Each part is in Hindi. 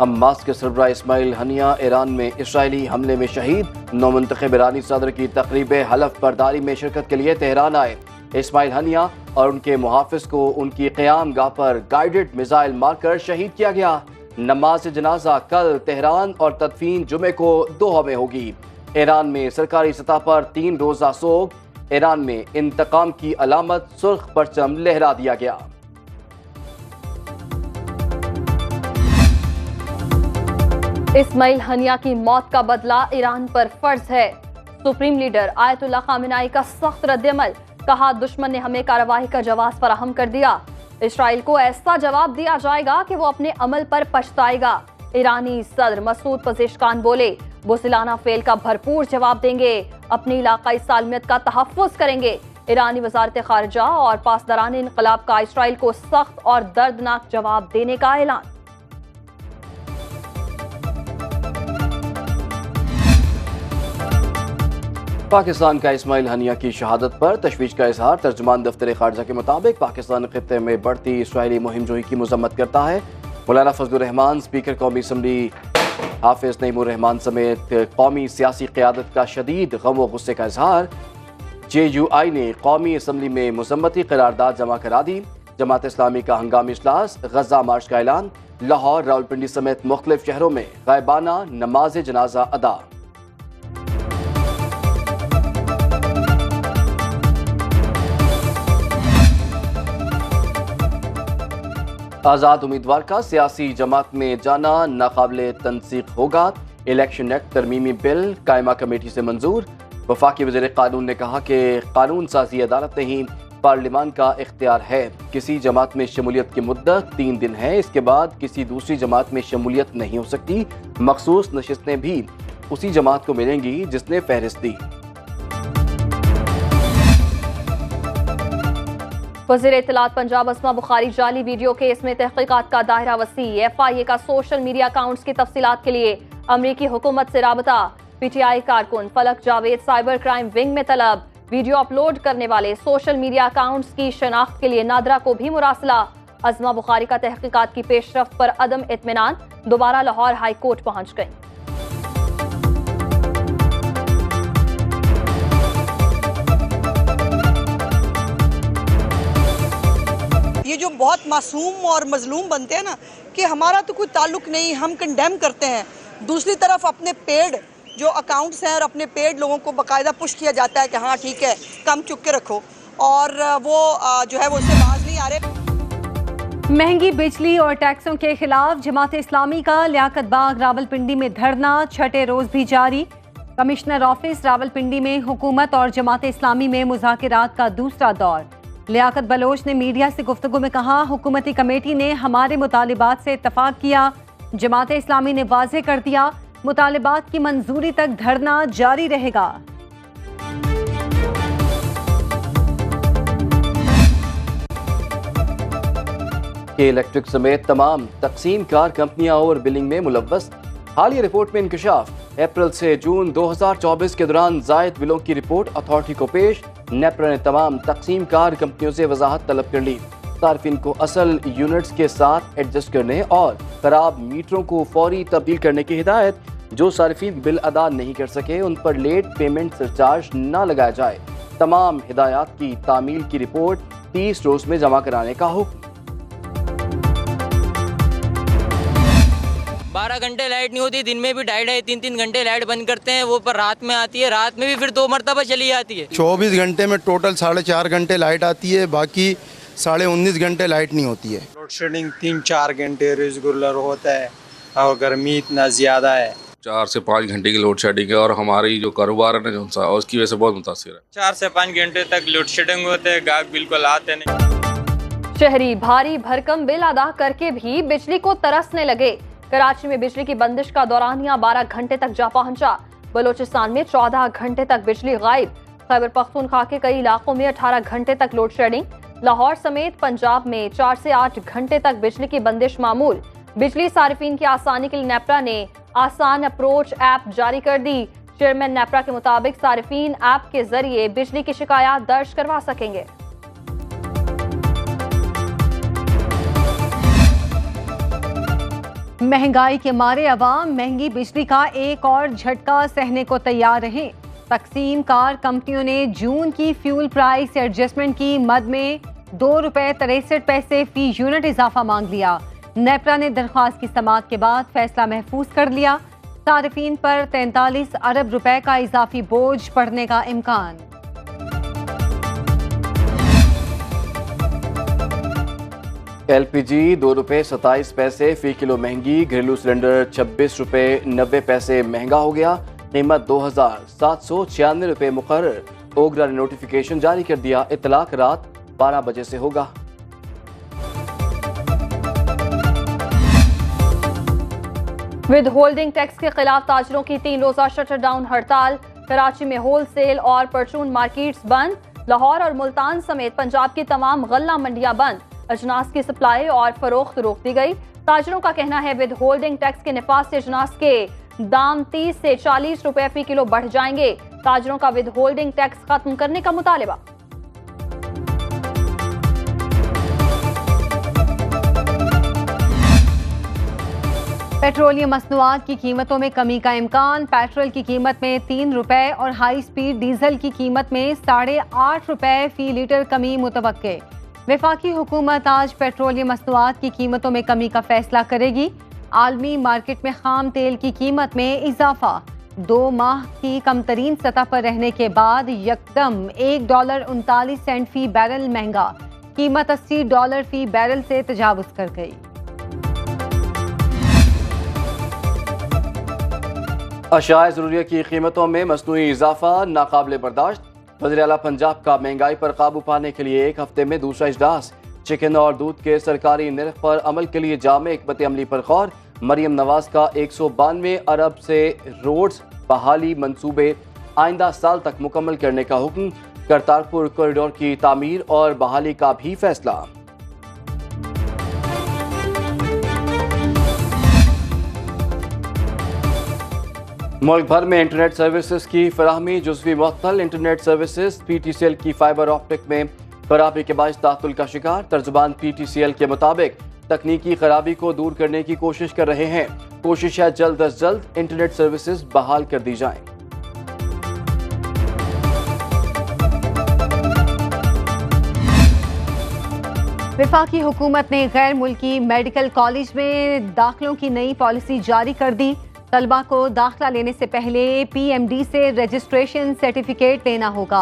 हमास के सरबराह इस्माइल हनिया ईरान में इसराइली हमले में शहीद। नौमुंतखब ईरानी सदर की तकरीब हलफ बर्दारी में शिरकत के लिए तेहरान आए। इस्माइल हनिया और उनके मुहाफिज को उनकी क़याम गाह पर गाइडेड मिसाइल मारकर शहीद किया गया। नमाज जनाजा कल तेहरान और तदफीन जुमे को दोहा में होगी। ईरान में सरकारी सतह पर 3 रोज़ा सोग। ईरान में इंतकाम की अलामत सुर्ख परचम लहरा दिया गया। इस्माइल हनिया की मौत का बदला ईरान पर फर्ज है। सुप्रीम लीडर आयतुल्लाह खामेनेई का सख्त रद्द-ए-अमल। कहा, दुश्मन ने हमें कार्रवाई का जवाब फराहम कर दिया। इसराइल को ऐसा जवाब दिया जाएगा कि वो अपने अमल पर पछताएगा। ईरानी सदर मसूद पजेश्कान बोले, बुज़दिलाना फेल का भरपूर जवाब देंगे, अपनी इलाकाई सालमियत का तहफ़्फ़ुज़ करेंगे। ईरानी वज़ारत ख़ारिजा और पासदारान इनक़लाब का इसराइल को सख्त और दर्दनाक जवाब देने का ऐलान। पाकिस्तान का इस्माइल हनिया की शहादत पर तशवीश का इजहार। तर्जुमान दफ्तर खारजा के मुताबिक पाकिस्तान खित्ते में बढ़ती इसराइली मुहिम जोही की मजम्मत करता है। मौलाना फजलुर रहमान, स्पीकर कौमी असम्बली हाफिज नईमुर रहमान समेत कौमी सियासी क़यादत का शदीद गम व गुस्से का इजहार। JUI ने कौमी असम्बली में मजम्मती करारदाद जमा करा दी। जमात इस्लामी का हंगामी इजलास, गजा मार्च का ऐलान। लाहौर, रावलपिंडी समेत मुख्तलिफ शहरों में गायबाना नमाज जनाजा अदा। आज़ाद उम्मीदवार का सियासी जमात में जाना नाकाबिले तनसीख होगा। इलेक्शन एक्ट तरमीमी बिल कायमा कमेटी से मंजूर। वफाकी वज़ीर कानून ने कहा कि कानून साजी अदालत नहीं, पार्लियामान का इख्तियार है। किसी जमात में शमूलियत की मुद्दत 3 दिन है, इसके बाद किसी दूसरी जमात में शमूलियत नहीं हो सकती। मखसूस नशिस्तें भी उसी जमात को मिलेंगी जिसने फहरिस्त दी। वज़ीर इत्तलात पंजाब अस्मा बुखारी जाली वीडियो केस में तहकीकात का दायरा वसी। FIA का सोशल मीडिया अकाउंट्स की तफसीलात के लिए अमरीकी हुकूमत से राबता। PTI कारकुन फलक जावेद साइबर क्राइम विंग में तलब। वीडियो अपलोड करने वाले सोशल मीडिया अकाउंट्स की शनाख्त के लिए नादरा को भी मुरासला। अस्मा बुखारी का तहकीकात की पेशरफ्त पर अदम इत्मीनान, दोबारा लाहौर हाई कोर्ट पहुंच गई। ये जो बहुत मासूम और मजलूम बनते हैं ना कि हमारा तो कोई ताल्लुक नहीं, हम कंडेम करते हैं। दूसरी तरफ अपने पेड जो अकाउंट्स हैं और अपने पेड लोगों को बाकायदा पुश किया जाता है कि हाँ ठीक है, कम चुक के रखो, और वो जो है वो उससे बाज नहीं आ रहे। महंगी बिजली और टैक्सों के खिलाफ जमात इस्लामी का लियाकत बाग रावलपिंडी में धरना छठे रोज भी जारी। कमिश्नर ऑफिस रावलपिंडी में हुकूमत और जमात इस्लामी में मुज़ाकरात का दूसरा दौर। लियाकत बलोच ने मीडिया से गुफ्तगू में कहा, हुकूमती कमेटी ने हमारे मुतालिबात से इत्तफाक किया। जमात इस्लामी ने वाज़ेह कर दिया, मुतालिबात की मंजूरी तक धरना जारी रहेगा। इलेक्ट्रिक समेत तमाम तकसीम कार कंपनियां ओवर बिलिंग में मुलव्वस। हालिया रिपोर्ट में इंकशाफ। अप्रैल से जून 2024 के दौरान जायद बिलों की रिपोर्ट अथॉरिटी को पेश। नेपरा ने तमाम तकसीम कार कंपनियों से वजाहत तलब कर ली। सार्फिन को असल यूनिट्स के साथ एडजस्ट करने और खराब मीटरों को फौरी तब्दील करने की हिदायत। जो सार्फिन बिल अदा नहीं कर सके उन पर लेट पेमेंट सरचार्ज न लगाया जाए। तमाम हिदायत की तामील की रिपोर्ट 30 रोज में जमा कराने का हुक्म। 12 घंटे लाइट नहीं होती, दिन में भी 2.5 3 घंटे लाइट बंद करते हैं, वो पर रात में आती है, रात में भी फिर 2 मरतबा चली जाती है। 24 घंटे में टोटल 4.5 घंटे लाइट आती है, बाकी 19.5 घंटे लाइट नहीं होती है। लोड शेडिंग 3-4 घंटे रेगुलर होता है और गर्मी इतना ज़्यादा है। 4 से 5 घंटे की लोड शेडिंग है और हमारी जो कारोबार है ना जो सा उसकी वजह से बहुत मुतासिर है। 4 से 5 घंटे तक लोड शेडिंग होते हैं, गाहक बिल्कुल आते नहीं। शहरी भारी भरकम बिल अदा करके भी बिजली को तरसने लगे। कराची में बिजली की बंदिश का दौरानिया 12 घंटे तक जा पहुंचा। बलोचिस्तान में 14 घंटे तक बिजली गायब। खैबर पख्तूनख्वा के कई इलाकों में 18 घंटे तक लोड शेडिंग। लाहौर समेत पंजाब में 4 से 8 घंटे तक बिजली की बंदिश मामूल। बिजली सारिफीन की आसानी के लिए नेपरा ने आसान अप्रोच ऐप जारी कर दी। चेयरमैन नेपरा के मुताबिक सारिफीन ऐप के जरिए बिजली की शिकायत दर्ज करवा सकेंगे। महंगाई के मारे अवाम महंगी बिजली का एक और झटका सहने को तैयार रहे। तकसीम कार कंपनियों ने जून की फ्यूल प्राइस एडजस्टमेंट की मद में ₹2.63 फी यूनिट इजाफा मांग लिया। नेपरा ने दरख्वास्त की समाअत के बाद फैसला महफूज कर लिया। सारिफीन पर 43 अरब रुपए का इजाफी बोझ पड़ने का इम्कान। LPG ₹2.27 फी किलो महंगी। घरेलू सिलेंडर ₹26.90 महंगा हो गया। कीमत ₹2,796 मुकर्रर। ओगरा ने नोटिफिकेशन जारी कर दिया। इतलाक रात 12 बजे से होगा। विद होल्डिंग टैक्स के खिलाफ ताजरों की 3 रोजा शटर डाउन हड़ताल। कराची में होलसेल और परचून मार्केट्स बंद। लाहौर और मुल्तान समेत पंजाब की तमाम गल्ला मंडियां बंद। अजनास की सप्लाई और फरोख्त रोक दी गई। ताजरों का कहना है विद होल्डिंग टैक्स के नफाज से अजनास के दाम 30 से 40 रुपए फी किलो बढ़ जाएंगे। ताजरों का विद होल्डिंग टैक्स खत्म करने का मुतालिबा। पेट्रोलियम मसनूआत की कीमतों में कमी का इम्कान। पेट्रोल की कीमत में 3 रुपए और हाई स्पीड डीजल की कीमत में 8.5 रुपए फी लीटर कमी मुतवक्के। वफाकी हुकूमत आज पेट्रोलियम मसनूआत की कीमतों में कमी का फैसला करेगी। आलमी मार्केट में खाम तेल की कीमत में इजाफा 2 माह की कम तरीन सतह पर रहने के बाद यकदम $1.39 फी बैरल महंगा। कीमत $80 फी बैरल से तजावुज कर गई। अशाए ज़रूरिया की कीमतों में मसनूई इजाफा नाकाबिले बर्दाश्त। वज़ीर आला पंजाब का महंगाई पर काबू पाने के लिए एक हफ्ते में दूसरा इजलास। चिकन और दूध के सरकारी निर्ख पर अमल के लिए जामे हिकमत अमली पर गौर। मरियम नवाज का 192 अरब से रोड्स बहाली मंसूबे आइंदा साल तक मुकम्मल करने का हुक्म। करतारपुर कॉरिडोर की तामीर और बहाली का भी फैसला। मुल्क भर में इंटरनेट सर्विसेज की फराहमी जुज़वी मुअत्तल। इंटरनेट सर्विसेज PTCL की फाइबर ऑप्टिक में खराबी के बायस तातुल का शिकार। तर्जुबान PTCL के मुताबिक तकनीकी खराबी को दूर करने की कोशिश कर रहे हैं। कोशिश है जल्द अज जल्द इंटरनेट सर्विसेज बहाल कर दी जाएं। वफाकी हुकूमत ने गैर मुल्की मेडिकल कॉलेज में दाखिलों की नई पॉलिसी जारी कर दी। तलबा को दाखिला लेने से पहले PMD से रजिस्ट्रेशन सर्टिफिकेट लेना होगा।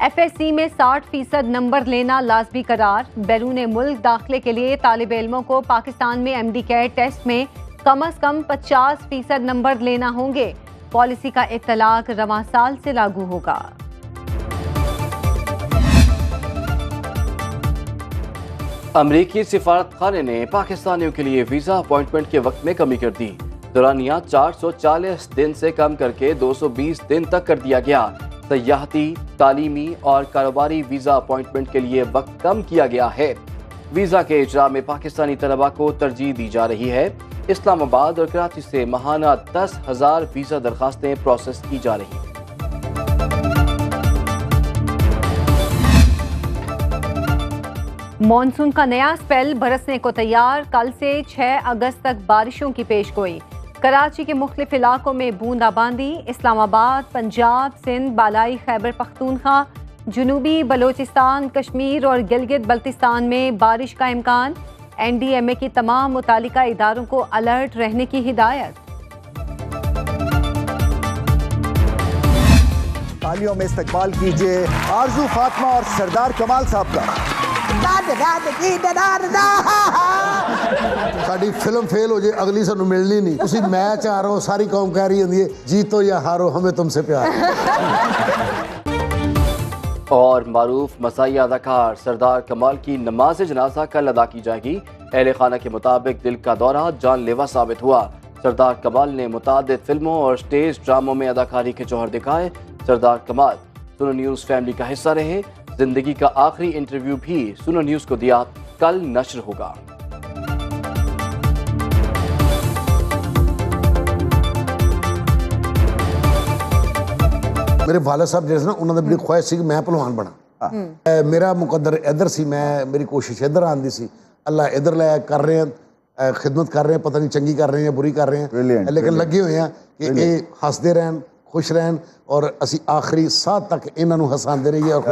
FSC में 60% नंबर लेना लाजमी करार। बैरून मुल्क दाखिले के लिए तालिब इल्मों को पाकिस्तान में MD कैट टेस्ट में कम अज कम 50% नंबर लेना होंगे। पॉलिसी का इत्तलाक रवां साल से लागू होगा। अमरीकी सिफारत खाने ने पाकिस्तानियों के लिए वीज़ा अपॉइंटमेंट के वक्त में कमी कर दी। दौरानिया 440 दिन से कम करके 220 दिन तक कर दिया गया। सयाहती, तालीमी और कारोबारी वीज़ा अपॉइंटमेंट के लिए वक्त कम किया गया है। वीज़ा के इजरा में पाकिस्तानी तलबा को तरजीह दी जा रही है। इस्लामाबाद और कराची से माहाना 10,000 वीज़ा दरखास्तें प्रोसेस की जा रही हैं। मॉनसून का नया स्पेल बरसने को तैयार। कल से 6 अगस्त तक बारिशों की पेशगोई। कराची के मुख्तलिफ इलाकों में बूंदाबांदी। इस्लामाबाद, पंजाब, सिंध, बालाई खैबर पख्तूनख्वा, जुनूबी बलोचिस्तान, कश्मीर और गिलगित बल्तिस्तान में बारिश का इम्कान। NDMA की तमाम मुतालिका इदारों को अलर्ट रहने की हिदायत। तालियों में इस्तकबाल कीजिए आरजू फातिमा और सरदार कमाल साहब का। साडी फिल्म फेल हो जाए अगली सानू मिलनी नहीं। उसी मैच आ रहा हो सारी कौम कह रही होंगी जीतो या हारो हमें तुमसे प्यार। और मारूफ मसाई अदाकार सरदार कमाल की नमाज जनाजा कल अदा की जाएगी। अहले खाना के मुताबिक दिल का दौरा जानलेवा साबित हुआ। सरदार कमाल ने मुतादिद फिल्मों और स्टेज ड्रामों में अदाकारी के जौहर दिखाए। सरदार कमाल सुनो न्यूज़ फैमिली का हिस्सा रहे। जिंदगी का आखिरी इंटरव्यू भी सुनो न्यूज़ को दिया। कल नश्र होगा। मेरे वाले साहब जैसे ना उन्होंने बड़ी ख्वाहिश सी कि मैं पहलवान बना। मेरा मुकद्दर इधर सी, मैं मेरी कोशिश इधर आंदी सी। अल्लाह इधर ले कर रहे हैं। ਖਿਦਮਤ ਕਰ ਰਹੇ ਹਾਂ, ਪਤਾ ਨਹੀਂ ਚੰਗੀ ਕਰ ਰਹੇ ਹਾਂ ਜਾਂ ਬੁਰੀ ਕਰ ਰਹੇ ਹਾਂ, ਲੇਕਿਨ ਲੱਗੇ ਹੋਏ ਹਾਂ ਕਿ ਇਹ ਹੱਸਦੇ ਰਹਿਣ, ਖੁਸ਼ ਰਹਿਣ ਔਰ ਅਸੀਂ ਆਖਰੀ ਸਾਹ ਤੱਕ ਇਹਨਾਂ ਨੂੰ ਹਸਾਉਂਦੇ ਰਹੀਏ। ਔਰ